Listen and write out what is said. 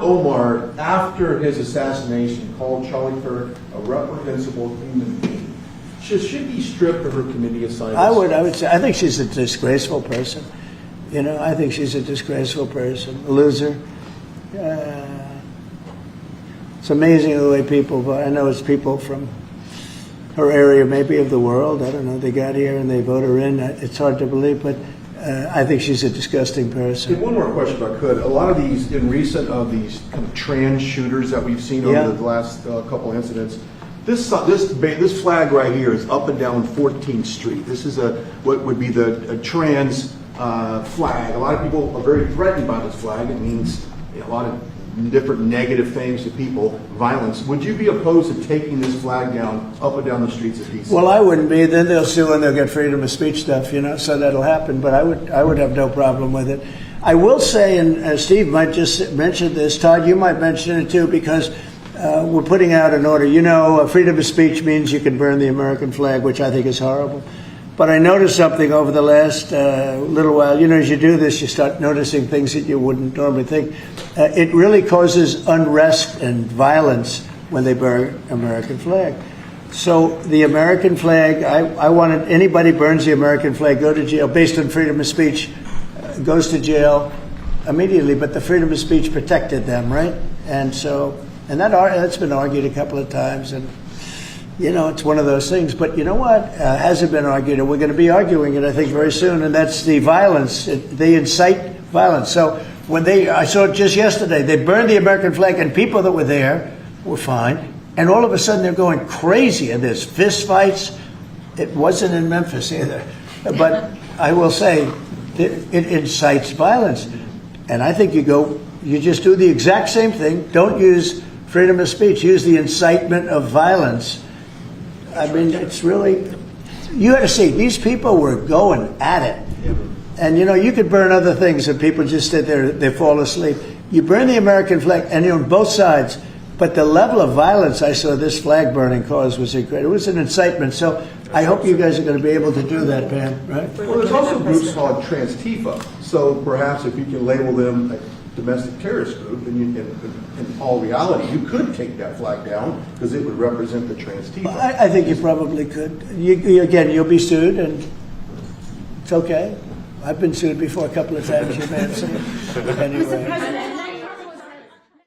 Omar, after his assassination, called Charlie Kirk a reprehensible human being. Should she be stripped of her committee assignments? I would say, I think she's a disgraceful person. You know, I think she's a disgraceful person, a loser. It's amazing the way people vote. I know it's people from her area, maybe of the world. I don't know. They got here and they vote her in. It's hard to believe, but I think she's a disgusting person. And one more question, if I could. A lot of these, in recent of these kind of trans shooters that we've seen over the last couple incidents, this flag right here is up and down 14th Street. This is what would be a trans flag. A lot of people are very threatened by this flag. It means a lot of different negative things to people, violence. Would you be opposed to taking this flag down up and down the streets of DC? Well, I wouldn't be. Then they'll sue and they'll get freedom of speech stuff, you know, so that'll happen. But I would have no problem with it. I will say, and Steve might just mention this, Todd, you might mention it too, because we're putting out an order. You know, freedom of speech means you can burn the American flag, which I think is horrible. But I noticed something over the last little while. You know, as you do this, you start noticing things that you wouldn't normally think. It really causes unrest and violence when they burn American flag. So the American flag, I wanted anybody burns the American flag, go to jail based on freedom of speech, goes to jail immediately. But the freedom of speech protected them, right? And so, that's been argued a couple of times, and you know, it's one of those things. But you know what? Hasn't been argued, and we're going to be arguing it, I think, very soon, and that's the violence. They incite violence. So when I saw it just yesterday, they burned the American flag, and people that were there were fine, and all of a sudden they're going crazy, and there's fist fights. It wasn't in Memphis either. But I will say, it incites violence. And I think you just do the exact same thing. Don't use freedom of speech. Use the incitement of violence. I mean, it's really, you got to see, these people were going at it. And, you know, you could burn other things and people just sit there, they fall asleep. You burn the American flag, and you're on both sides. But the level of violence I saw this flag burning cause was incredible. It was an incitement. So I hope you guys are going to be able to do that, Pam, right? Well, there's also groups called Trans-Tifa. So perhaps if you can label them a domestic terrorist group, and in all reality, you could take that flag down because it would represent the Trans-Tifa. I think you probably could. Again, you'll be sued, and it's okay. I've been sued before a couple of times. You may have seen. Anyway.